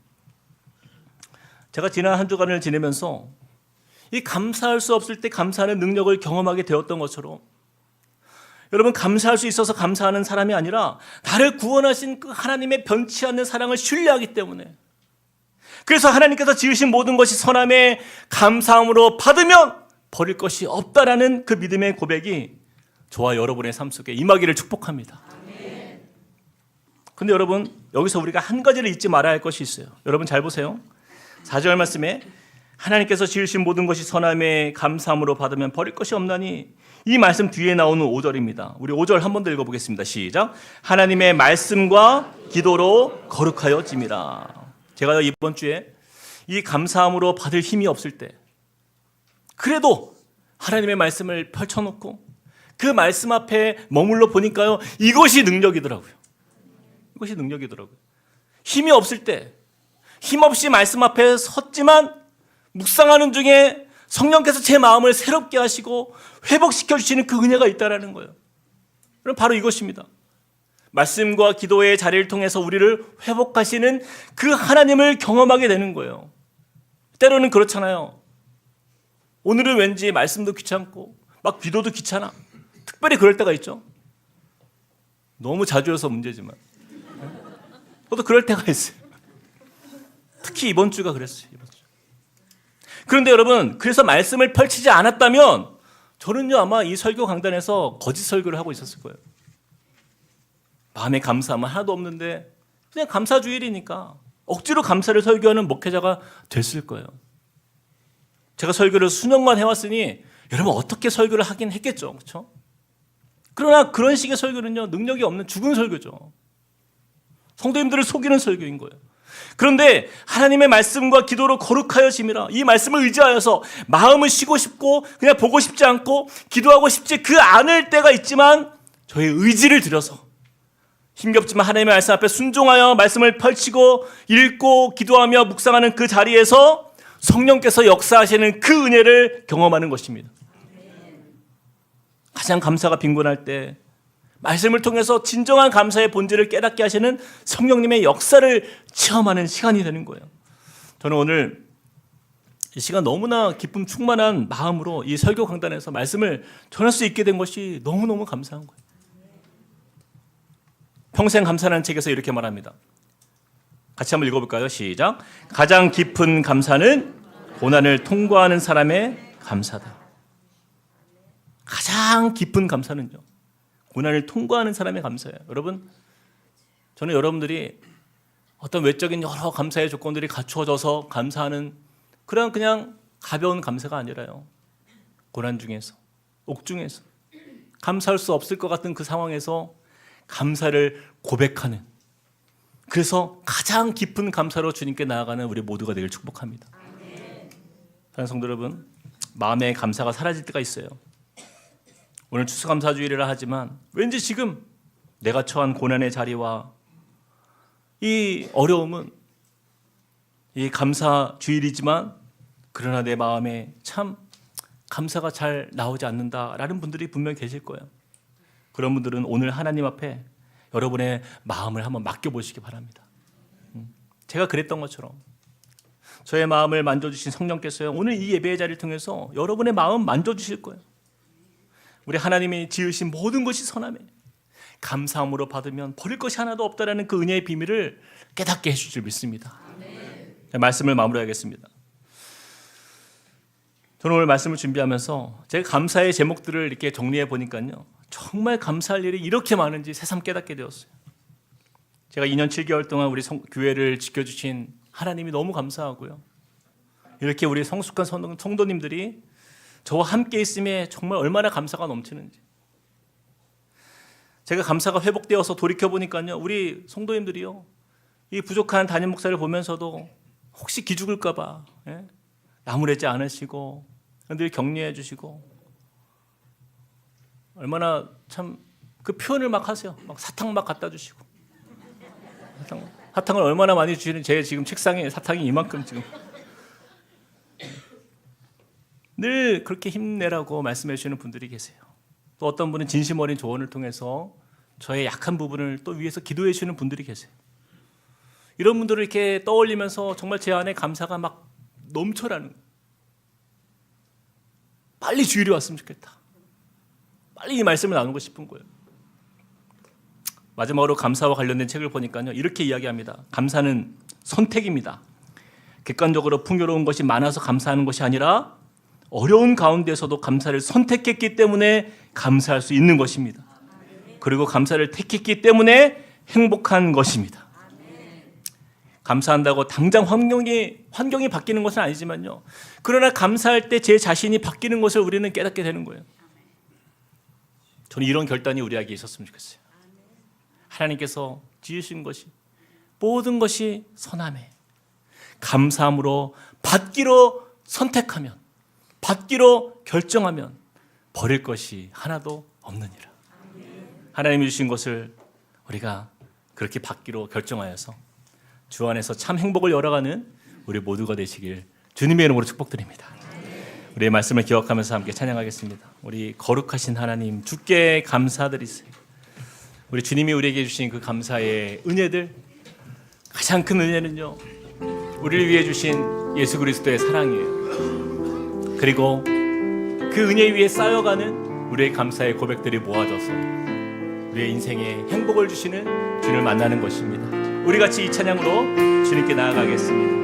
제가 지난 한 주간을 지내면서 이 감사할 수 없을 때 감사하는 능력을 경험하게 되었던 것처럼 여러분, 감사할 수 있어서 감사하는 사람이 아니라 나를 구원하신 그 하나님의 변치 않는 사랑을 신뢰하기 때문에, 그래서 하나님께서 지으신 모든 것이 선함에 감사함으로 받으면 버릴 것이 없다라는 그 믿음의 고백이 저와 여러분의 삶 속에 임하기를 축복합니다. 근데 여러분, 여기서 우리가 한 가지를 잊지 말아야 할 것이 있어요. 여러분 잘 보세요. 4절 말씀에 하나님께서 지으신 모든 것이 선함에 감사함으로 받으면 버릴 것이 없나니, 이 말씀 뒤에 나오는 5절입니다. 우리 5절 한 번 더 읽어보겠습니다. 시작. 하나님의 말씀과 기도로 거룩하여짐이라. 제가 이번 주에 이 감사함으로 받을 힘이 없을 때 그래도 하나님의 말씀을 펼쳐놓고 그 말씀 앞에 머물러 보니까요, 이것이 능력이더라고요. 이것이 능력이더라고요. 힘이 없을 때 힘없이 말씀 앞에 섰지만 묵상하는 중에 성령께서 제 마음을 새롭게 하시고 회복시켜 주시는 그 은혜가 있다라는 거예요. 그럼 바로 이것입니다. 말씀과 기도의 자리를 통해서 우리를 회복하시는 그 하나님을 경험하게 되는 거예요. 때로는 그렇잖아요. 오늘은 왠지 말씀도 귀찮고 막 기도도 귀찮아. 특별히 그럴 때가 있죠. 너무 자주여서 문제지만 저도 그럴 때가 있어요. 특히 이번 주가 그랬어요. 이번 주. 그런데 여러분, 그래서 말씀을 펼치지 않았다면 저는요, 아마 이 설교 강단에서 거짓 설교를 하고 있었을 거예요. 마음에 감사함은 하나도 없는데 그냥 감사주일이니까 억지로 감사를 설교하는 목회자가 됐을 거예요. 제가 설교를 수년간 해왔으니 여러분 어떻게 설교를 하긴 했겠죠. 그렇죠? 그러나 그런 식의 설교는요, 능력이 없는 죽은 설교죠. 성도님들을 속이는 설교인 거예요. 그런데 하나님의 말씀과 기도로 거룩하여짐이라, 이 말씀을 의지하여서 마음을 쉬고 싶고 그냥 보고 싶지 않고 기도하고 싶지 그 않을 때가 있지만 저의 의지를 들여서 힘겹지만 하나님의 말씀 앞에 순종하여 말씀을 펼치고 읽고 기도하며 묵상하는 그 자리에서 성령께서 역사하시는 그 은혜를 경험하는 것입니다. 가장 감사가 빈곤할 때 말씀을 통해서 진정한 감사의 본질을 깨닫게 하시는 성령님의 역사를 체험하는 시간이 되는 거예요. 저는 오늘 이 시간 너무나 기쁨 충만한 마음으로 이 설교 강단에서 말씀을 전할 수 있게 된 것이 너무너무 감사한 거예요. 평생 감사라는 책에서 이렇게 말합니다. 같이 한번 읽어볼까요? 시작. 가장 깊은 감사는 고난을 통과하는 사람의 감사다. 가장 깊은 감사는요, 고난을 통과하는 사람의 감사예요. 여러분, 저는 여러분들이 어떤 외적인 여러 감사의 조건들이 갖추어져서 감사하는 그런 그냥 가벼운 감사가 아니라요, 고난 중에서, 옥중에서 감사할 수 없을 것 같은 그 상황에서 감사를 고백하는, 그래서 가장 깊은 감사로 주님께 나아가는 우리 모두가 되길 축복합니다. 사랑하는 성도 여러분, 마음의 감사가 사라질 때가 있어요. 오늘 추수감사주일이라 하지만 왠지 지금 내가 처한 고난의 자리와 이 어려움은 이 감사주일이지만 그러나 내 마음에 참 감사가 잘 나오지 않는다라는 분들이 분명 계실 거예요. 그런 분들은 오늘 하나님 앞에 여러분의 마음을 한번 맡겨보시기 바랍니다. 제가 그랬던 것처럼 저의 마음을 만져주신 성령께서요, 오늘 이 예배의 자리를 통해서 여러분의 마음 만져주실 거예요. 우리 하나님이 지으신 모든 것이 선함에 감사함으로 받으면 버릴 것이 하나도 없다라는 그 은혜의 비밀을 깨닫게 해줄 줄 믿습니다. 말씀을 마무리하겠습니다. 저는 오늘 말씀을 준비하면서 제가 감사의 제목들을 이렇게 정리해 보니까요, 정말 감사할 일이 이렇게 많은지 새삼 깨닫게 되었어요. 제가 2년 7개월 동안 우리 교회를 지켜주신 하나님이 너무 감사하고요. 이렇게 우리 성숙한 성도님들이 저와 함께 있음에 정말 얼마나 감사가 넘치는지. 제가 감사가 회복되어서 돌이켜보니까요, 우리 성도님들이요, 이 부족한 담임 목사를 보면서도 혹시 기죽을까 봐 나무래지 않으시고 늘 격려해 주시고, 얼마나 참 그 표현을 막 하세요. 막 사탕 막 갖다 주시고, 사탕을 얼마나 많이 주시는, 제 지금 책상에 사탕이 이만큼 지금. 늘 그렇게 힘내라고 말씀해 주시는 분들이 계세요. 또 어떤 분은 진심 어린 조언을 통해서 저의 약한 부분을 또 위해서 기도해 주시는 분들이 계세요. 이런 분들을 이렇게 떠올리면서 정말 제 안에 감사가 막 넘쳐나는 거예요. 빨리 주일이 왔으면 좋겠다. 빨리 이 말씀을 나누고 싶은 거예요. 마지막으로 감사와 관련된 책을 보니까요, 이렇게 이야기합니다. 감사는 선택입니다. 객관적으로 풍요로운 것이 많아서 감사하는 것이 아니라 어려운 가운데서도 감사를 선택했기 때문에 감사할 수 있는 것입니다. 그리고 감사를 택했기 때문에 행복한 것입니다. 감사한다고 당장 환경이 바뀌는 것은 아니지만요, 그러나 감사할 때 제 자신이 바뀌는 것을 우리는 깨닫게 되는 거예요. 저는 이런 결단이 우리에게 있었으면 좋겠어요. 하나님께서 지으신 것이 모든 것이 선함에 감사함으로 받기로 선택하면, 받기로 결정하면 버릴 것이 하나도 없느니라. 하나님이 주신 것을 우리가 그렇게 받기로 결정하여서 주 안에서 참 행복을 열어가는 우리 모두가 되시길 주님의 이름으로 축복드립니다. 우리의 말씀을 기억하면서 함께 찬양하겠습니다. 우리 거룩하신 하나님, 주께 감사드리세요. 우리 주님이 우리에게 주신 그 감사의 은혜들, 가장 큰 은혜는요, 우리를 위해 주신 예수 그리스도의 사랑이에요. 그리고 그 은혜 위에 쌓여가는 우리의 감사의 고백들이 모아져서 우리의 인생에 행복을 주시는 주님을 만나는 것입니다. 우리 같이 이 찬양으로 주님께 나아가겠습니다.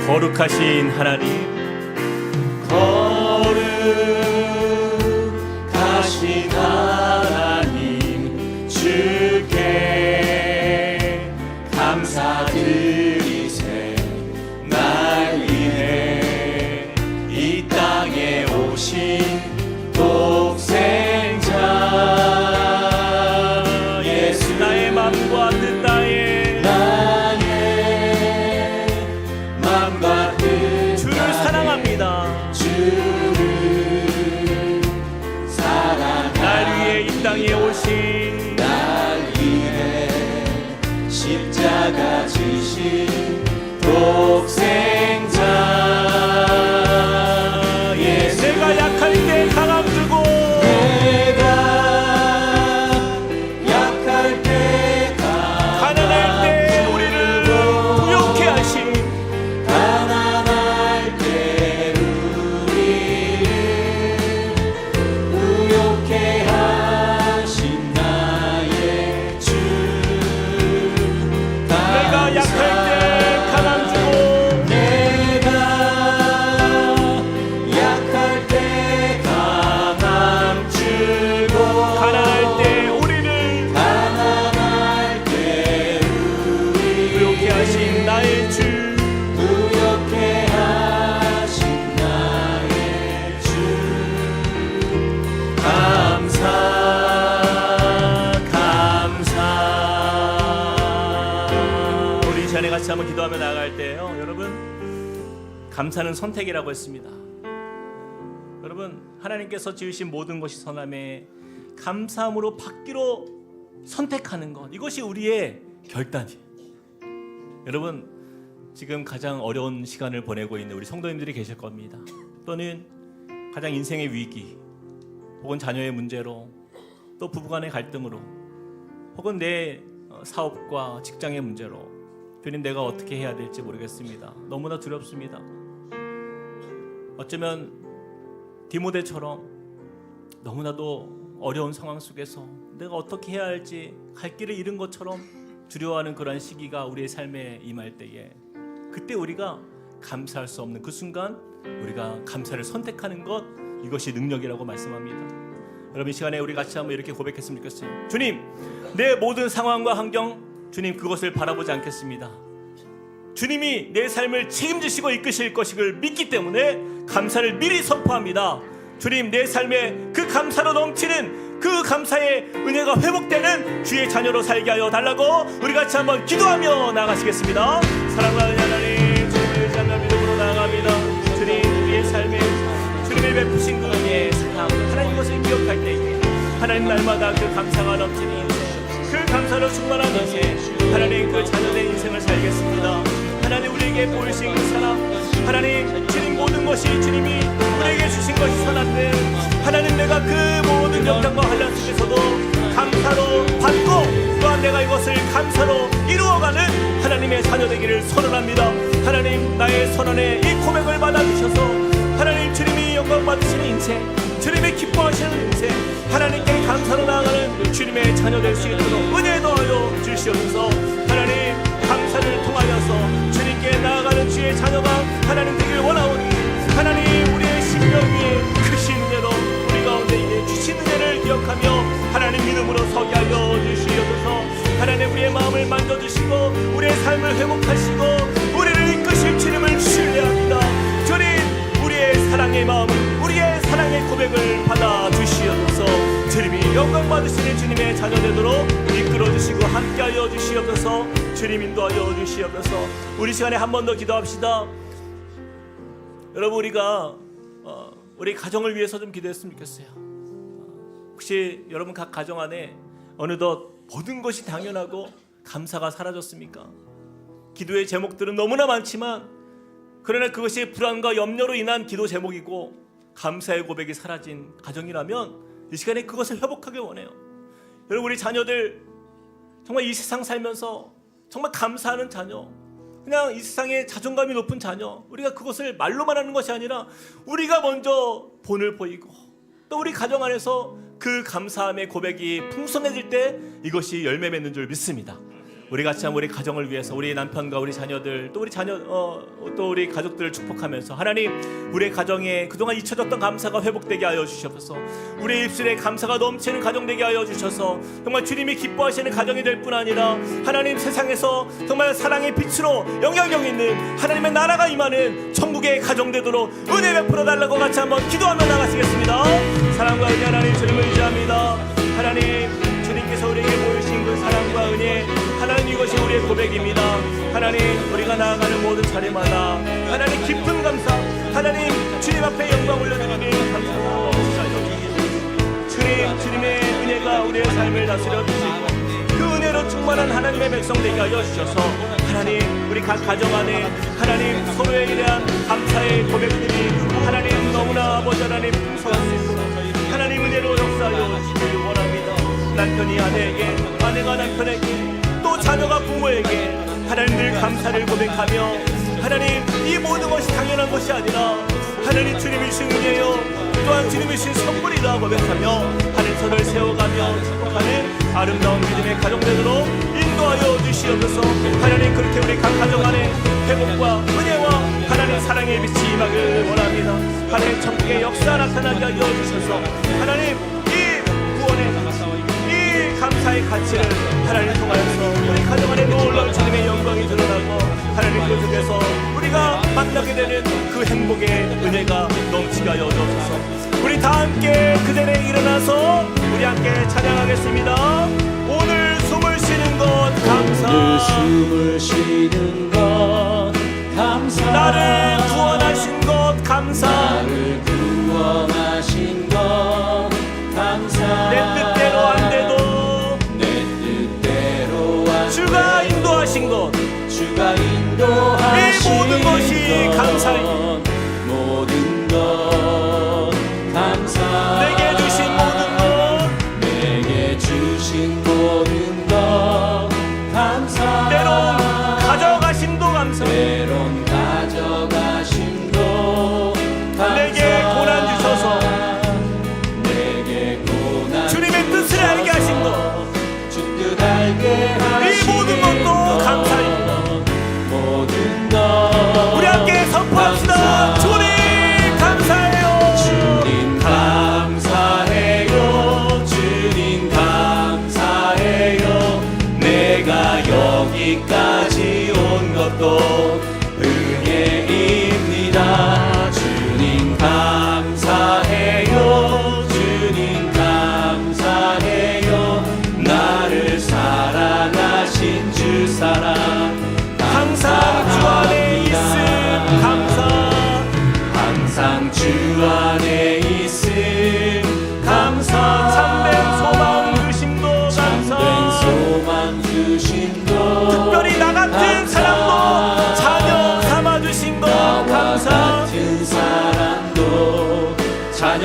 거룩하신 하나님, 거룩하신 하나님, 주께 감사드리세. 날 위해 이 땅에 오신 독생자 예수, 나의 맘과 뜻 다해 주를 사랑합니다. 주를 사랑합니다. 날 위해 이 땅에 오신, 날 위해 십자가 지신 독생자 예수. 내가 약할 때 강함 주고, 내가 약할 때 가난할 때 우리를 부욕해 하신, 같이 한번 기도하며 나아갈 때요, 여러분, 감사는 선택이라고 했습니다. 여러분, 하나님께서 지으신 모든 것이 선함에 감사함으로 받기로 선택하는 것, 이것이 우리의 결단이에요. 여러분, 지금 가장 어려운 시간을 보내고 있는 우리 성도님들이 계실 겁니다. 또는 가장 인생의 위기, 혹은 자녀의 문제로, 또 부부간의 갈등으로, 혹은 내 사업과 직장의 문제로, 주님, 내가 어떻게 해야 될지 모르겠습니다. 너무나 두렵습니다. 어쩌면 디모데처럼 너무나도 어려운 상황 속에서 내가 어떻게 해야 할지 갈 길을 잃은 것처럼 두려워하는 그러한 시기가 우리의 삶에 임할 때에, 그때 우리가 감사할 수 없는 그 순간 우리가 감사를 선택하는 것, 이것이 능력이라고 말씀합니다. 여러분, 이 시간에 우리 같이 한번 이렇게 고백했으면 좋겠어요. 주님, 내 모든 상황과 환경 주님 그것을 바라보지 않겠습니다. 주님이 내 삶을 책임지시고 이끄실 것을 믿기 때문에 감사를 미리 선포합니다. 주님, 내 삶에 그 감사로 넘치는 그 감사의 은혜가 회복되는 주의 자녀로 살게 하여 달라고 우리 같이 한번 기도하며 나가시겠습니다. 사랑하는 하나님, 주님을 의지하며 믿음으로 나아갑니다. 주님, 우리의 삶에 주님의 베푸신 그 은혜의 사랑, 하나님 것을 기억할 때에 하나님 날마다 그 감사가 넘치는 인생, 그 감사로 충만한 인생, 하나님 그 자녀된 인생을 살겠습니다. 하나님 우리에게 보이신 그 사랑, 하나님 주님 모든 것이 주님이 우리에게 주신 것이 선한데 하나님 내가 그 모든 영광과 환난 속에서도 감사로 받고 또한 내가 이것을 감사로 이루어가는 하나님의 자녀 되기를 선언합니다. 하나님 나의 선언에 이 고백을 받아주셔서 하나님 주님이 영광 받으시는 인생, 주님이 기뻐하시는 인생, 하나님께 감사로 나아가는 주님의 자녀 될 수 있도록 은혜 더하여 주시옵소서. 하나님 감사를 통하여서 주님께 나아가는 주의 자녀가 하나님 되길 원하오니 하나님 우리의 심령 위에 크신 은혜로 우리 가운데 있는 주신 은혜를 기억하며 하나님 믿음으로 서게 하여 주시옵소서. 하나님 우리의 마음을 만져주시고 우리의 삶을 회복하시고 우리를 이끄실 주님을 신뢰합니다. 주님 우리의 사랑의 마음을, 우리의 사랑의 고백을 받아주시옵소서. 주님이 영광 받으시는 주님의 자녀 되도록 이끌어주시고 함께하여 주시옵소서. 주님 인도하여 주시옵소서. 우리 시간에 한 번 더 기도합시다. 여러분 우리가 우리 가정을 위해서 좀 기도했으면 좋겠어요. 혹시 여러분 각 가정 안에 어느덧 모든 것이 당연하고 감사가 사라졌습니까? 기도의 제목들은 너무나 많지만 그러나 그것이 불안과 염려로 인한 기도 제목이고 감사의 고백이 사라진 가정이라면 이 시간에 그것을 회복하길 원해요. 여러분 우리 자녀들 정말 이 세상 살면서 정말 감사하는 자녀, 그냥 이 세상에 자존감이 높은 자녀, 우리가 그것을 말로만 하는 것이 아니라 우리가 먼저 본을 보이고 또 우리 가정 안에서 그 감사함의 고백이 풍성해질 때 이것이 열매 맺는 줄 믿습니다. 우리 같이 한번 우리 가정을 위해서 우리 남편과 우리 자녀들 또 우리 자녀 또 우리 가족들을 축복하면서 하나님 우리의 가정에 그동안 잊혀졌던 감사가 회복되게 하여 주시옵소서. 우리의 입술에 감사가 넘치는 가정 되게 하여 주셔서 정말 주님이 기뻐하시는 가정이 될 뿐 아니라 하나님 세상에서 정말 사랑의 빛으로 영향력 있는 하나님의 나라가 임하는 천국의 가정 되도록 은혜 베풀어 달라고 같이 한번 기도하며 나가시겠습니다. 사랑과 은혜 하나님 주님을 의지합니다. 하나님 주님께서 우리에게 보여주신 그 사랑과 은혜, 하나님 이것이 우리의 고백입니다. 하나님 우리가 나아가는 모든 자리마다 하나님 깊은 감사, 하나님 주님 앞에 영광 올려드리는 감사로 주님의 은혜가 우리의 삶을 다스려 주시고 그 은혜로 충만한 하나님의 백성 되게 하여 주셔서 하나님 우리 각 가정 안에 하나님 서로에 대한 감사의 고백들이 하나님 너무나 아버지 하나님 풍성할 수 있도록 하나님 은혜로 역사하여 주시길 원합니다. 남편이 아내에게, 아내가 남편에게, 또 자녀가 부모에게 하나님 늘 감사를 고백하며 하나님 이 모든 것이 당연한 것이 아니라 하나님 주님이 주신 은혜요 또한 주님이 주신 선물이라 고백하며 하늘선을 세워가며 축복하는 아름다운 믿음의 가정 되도록 인도하여 주시옵소서. 하나님 그렇게 우리 각 가정 안에 회복과 은혜와 하나님 사랑의 빛이 임하길 원합니다. 하나님 천국의 역사 나타나게 하여 주셔서 하나님 이 구원의 감사의 가치를 하나님 통하여서 우리 가정 안에 놀라운 주님의 영광이 드러나고 하나님 그 속에서 우리가 만나게 되는 그 행복의 은혜가 넘치게 하여 주옵소서. 우리 다 함께 그 자리에 일어나서 우리 함께 찬양하겠습니다. 오늘 숨을 쉬는 것 감사, 오늘 숨을 쉬는 것 감사, 나를 구원하신 것 감사, 나를 구원하신 것 감사, 내 뜻대로 안 돼도 주가 인도하신 것, 주가 인도하신 이 모든 것이 감사입니다. 모든 것 감사, 내게 주신 모든 것, 내게 주신 모든 것 감사, 때론 가져가심도 감사, 때론 가져가심도 감사, 내게 고난 주셔서 내게 고난 주님의 뜻을 알게 하신 것, 뜻 알게 이 모든 것도 감사입니다. 모든 것 우리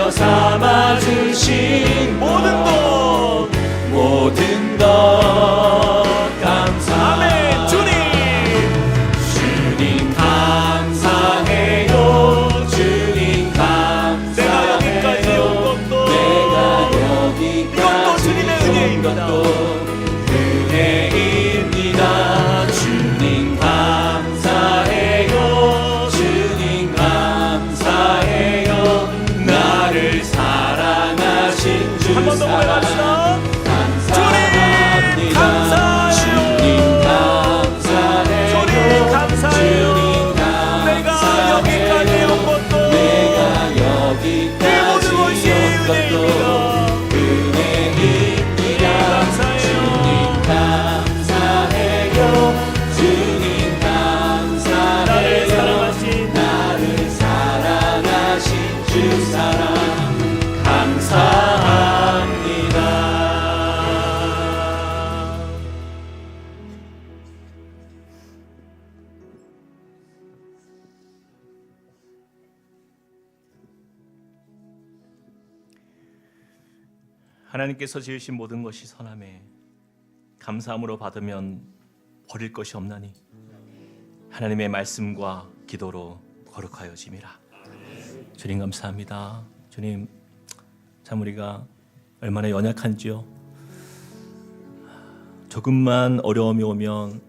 거 삼아주신 모든 것 감사합니다. 아멘. 주님 주님 감사해요. 주님 내가 여기까지 온 감사해요. 것도 내가 이것도 여기까지 주님의 온 은혜입니다. 것도 은혜입니다. 주님 감사해요. 주님 감사해요. 나를 사랑하신 주 한 번 더 고백합시다. 감사합니다. 주님 감사해요. 주님 감사해요. 주님 내가 여기까지 온 것도 내가 여기까지 그 모든 것이 온 것도 은혜입니다. 주님 감사해요. 주님 감사해요. 나를 사랑하신 주 사랑 감사합니다. 하나님께서 지으신 모든 것이 선함에 감사함으로 받으면 버릴 것이 없나니 하나님의 말씀과 기도로 거룩하여짐이라. 주님 감사합니다. 주님 참 우리가 얼마나 연약한지요. 조금만 어려움이 오면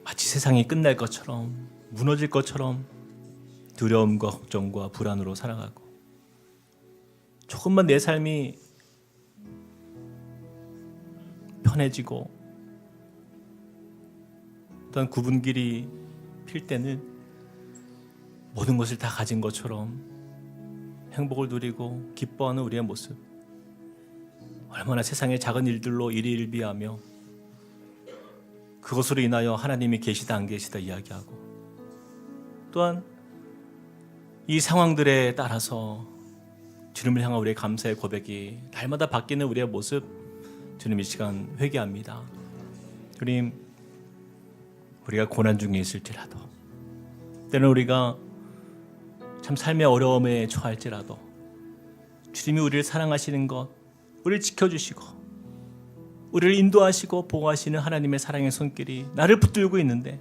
마치 세상이 끝날 것처럼 무너질 것처럼 두려움과 걱정과 불안으로 살아가고, 조금만 내 삶이 편해지고 어떤 구분길이 필 때는 모든 것을 다 가진 것처럼 행복을 누리고 기뻐하는 우리의 모습, 얼마나 세상의 작은 일들로 일희일비하며 그것으로 인하여 하나님이 계시다 안 계시다 이야기하고, 또한 이 상황들에 따라서 주님을 향한 우리의 감사의 고백이 날마다 바뀌는 우리의 모습, 주님 이 시간 회개합니다. 주님, 우리가 고난 중에 있을지라도, 때는 우리가 참 삶의 어려움에 처할지라도 주님이 우리를 사랑하시는 것, 우리를 지켜주시고 우리를 인도하시고 보호하시는 하나님의 사랑의 손길이 나를 붙들고 있는데,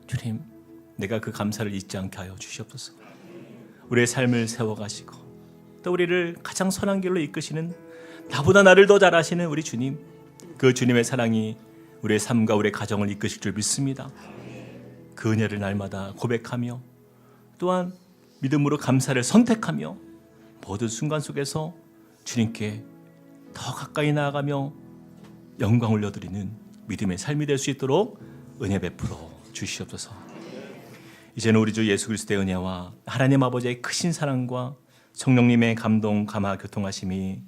주님, 내가 그 감사를 잊지 않게 하여 주시옵소서. 우리의 삶을 세워가시고 또 우리를 가장 선한 길로 이끄시는, 나보다 나를 더 잘 아시는 우리 주님, 그 주님의 사랑이 우리의 삶과 우리의 가정을 이끄실 줄 믿습니다. 그 은혜를 날마다 고백하며 또한 믿음으로 감사를 선택하며 모든 순간 속에서 주님께 더 가까이 나아가며 영광 올려드리는 믿음의 삶이 될 수 있도록 은혜 베풀어 주시옵소서. 이제는 우리 주 예수 그리스도의 은혜와 하나님 아버지의 크신 사랑과 성령님의 감동, 감화, 교통하심이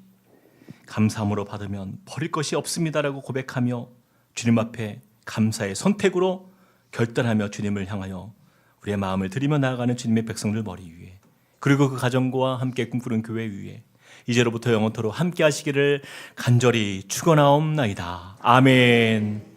감사함으로 받으면 버릴 것이 없습니다라고 고백하며 주님 앞에 감사의 선택으로 결단하며 주님을 향하여 우리의 마음을 들이며 나아가는 주님의 백성들 머리 위에, 그리고 그 가정과 함께 꿈꾸는 교회 위에 이제로부터 영원토록 함께 하시기를 간절히 축원하옵나이다. 아멘.